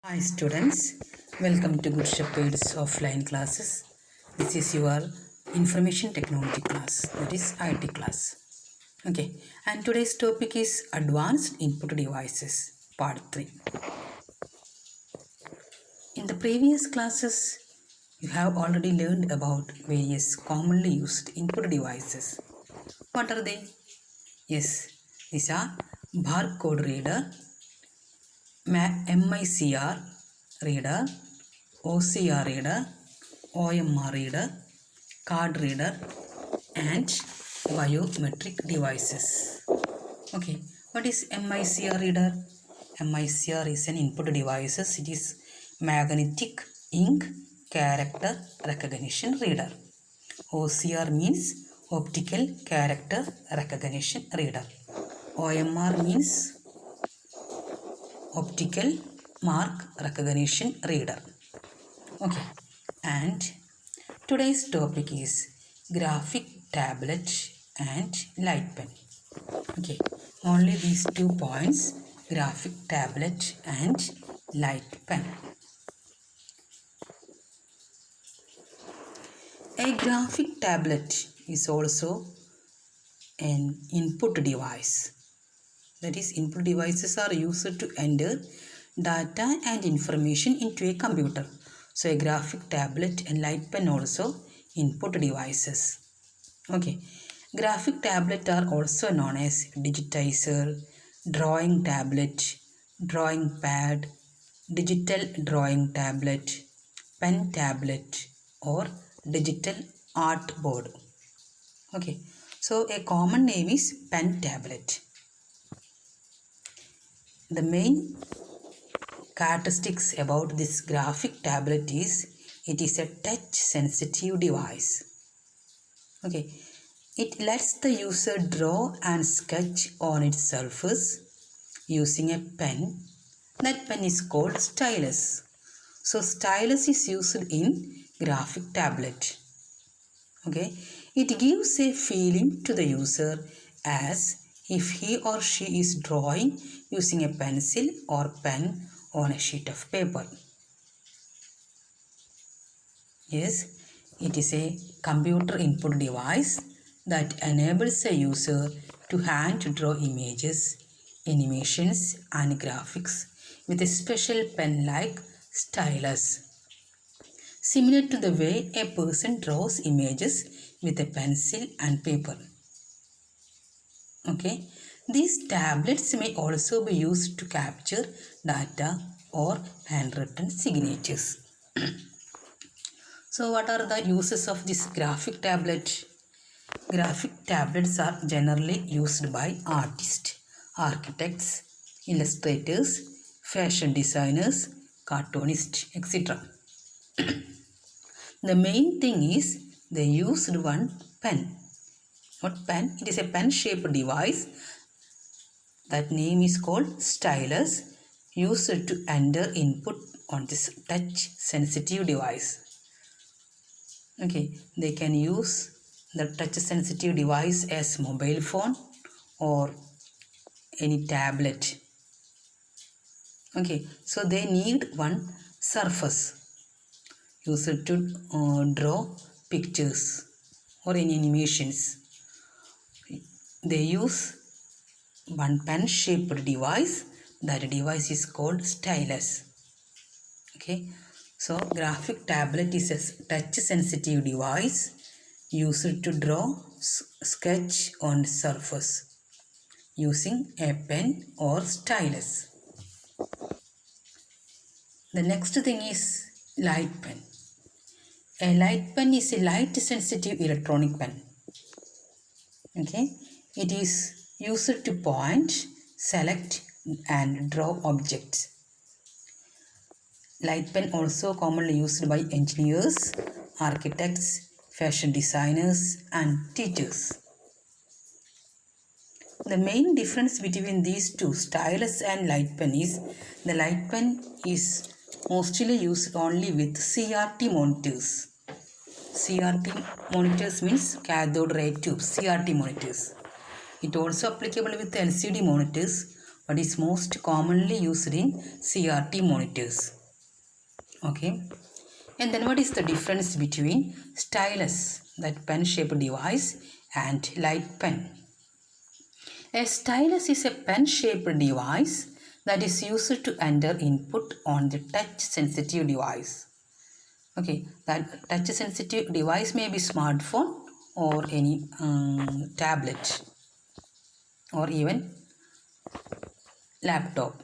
Hi students, welcome to Good Shepherd's offline classes. This is your information technology class, that is IT class. Okay, and today's topic is advanced input devices, part 3. In the previous classes, you have already learned about various commonly used input devices. What are they? Yes, these are barcode reader, MICR reader, OCR reader, OMR reader, card reader, and biometric devices. Okay, what is MICR reader? MICR is an input device. It is magnetic ink character recognition reader. OCR means optical character recognition reader. OMR means optical mark recognition reader. Okay, and today's topic is graphic tablet and light pen. Okay, only these 2 points, graphic tablet and light pen. A graphic tablet is also an input device. That is, input devices are used to enter data and information into a computer. So a graphic tablet and light pen also input devices. Okay, graphic tablet are also known as digitizer, drawing tablet, drawing pad, digital drawing tablet, pen tablet, or digital art board. Okay, so a common name is pen tablet. The main characteristics about this graphic tablet is it is a touch sensitive device. Okay, it lets the user draw and sketch on its surface using a pen. That pen is called stylus. So stylus is used in graphic tablet. Okay, it gives a feeling to the user as if he or she is drawing using a pencil or pen on a sheet of paper. Yes, it is a computer input device that enables a user to hand draw images, animations and graphics with a special pen like stylus. Similar to the way a person draws images with a pencil and paper. Okay, these tablets may also be used to capture data or handwritten signatures. So what are the uses of this graphic tablet? Graphic tablets are generally used by artists, architects, illustrators, fashion designers, cartoonists, etc. The main thing is they used one pen. What pen? It is a pen-shaped device. That name is called stylus, used to enter input on this touch-sensitive device. Okay, they can use the touch-sensitive device as mobile phone or any tablet. Okay, so they need one surface used to draw pictures or any animations. They use one pen shaped device. That device is called stylus. Okay, so graphic tablet is a touch sensitive device used to draw sketch on surface using a pen or stylus. The next thing is light pen. A light pen is a light sensitive electronic pen. Okay, it is used to point, select and draw objects. Light pen also commonly used by engineers, architects, fashion designers and teachers. The main difference between these two, stylus and light pen, is the light pen is mostly used only with CRT monitors. CRT monitors means cathode ray tubes, CRT monitors. It also applicable with LCD monitors, but is most commonly used in CRT monitors. Okay. And then what is the difference between stylus, that pen-shaped device, and light pen? A stylus is a pen-shaped device that is used to enter input on the touch-sensitive device. Okay, that touch-sensitive device may be smartphone or any tablet or even laptop.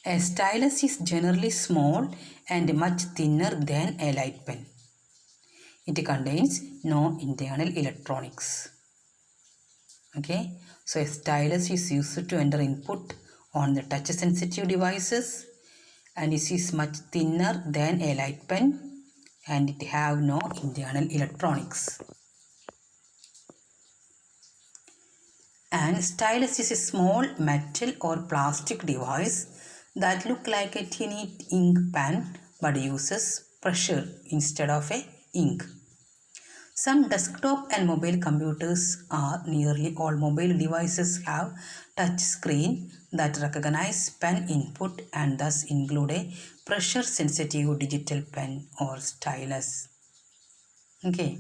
A stylus is generally small and much thinner than a light pen. It contains no internal electronics. Okay, so a stylus is used to enter input on the touch sensitive devices, and it is much thinner than a light pen, and it have no internal electronics. And stylus is a small metal or plastic device that look like a tiny ink pen but uses pressure instead of a ink. Some desktop and mobile computers, or nearly all mobile devices, have touch screen that recognize pen input and thus include a pressure sensitive digital pen or stylus. Okay.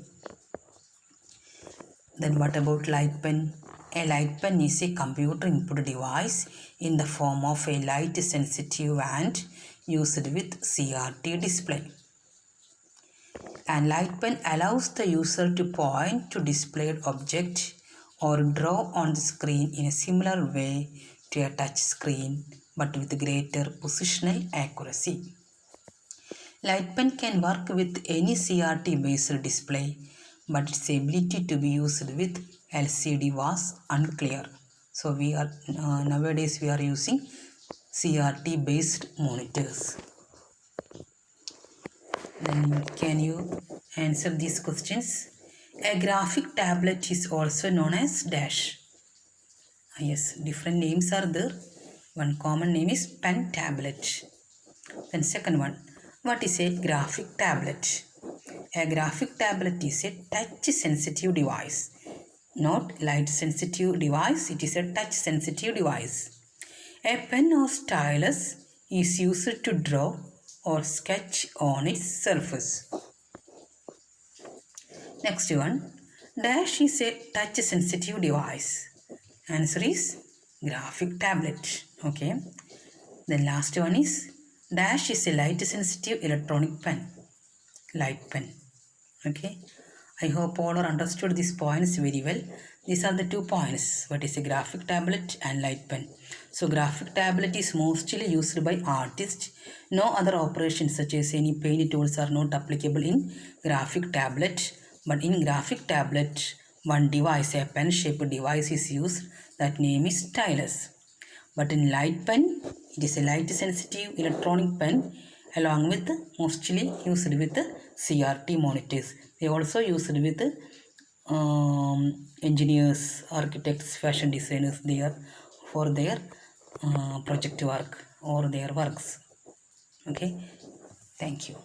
Then what about light pen? A light pen is a computer input device in the form of a light sensitive and used with CRT display. And light pen allows the user to point to displayed object or draw on the screen in a similar way to a touch screen but with greater positional accuracy. Light pen can work with any CRT based display, but its ability to be used with LCD was unclear. So nowadays we are using CRT based monitors. Then can you answer these questions? A graphic tablet is also known as dash. Yes, different names are there. One common name is pen tablet. Then second one, what is a graphic tablet? A graphic tablet is a touch sensitive device. Not light sensitive device, it is a touch sensitive device. A pen or stylus is used to draw or sketch on its surface. Next one, dash is a touch sensitive device. Answer is graphic tablet. Okay. The last one is dash is a light sensitive electronic pen. Light pen. Okay. I hope all are understood these points very well. These are the 2 points. What is a graphic tablet and light pen? So graphic tablet is mostly used by artists. No other operations such as any paint tools are not applicable in graphic tablet. But in graphic tablet, one device, a pen-shaped device is used. That name is stylus. But in light pen, it is a light sensitive electronic pen along with mostly used with CRT monitors. They also used with engineers, architects, fashion designers there for their project work or their works. Okay, thank you.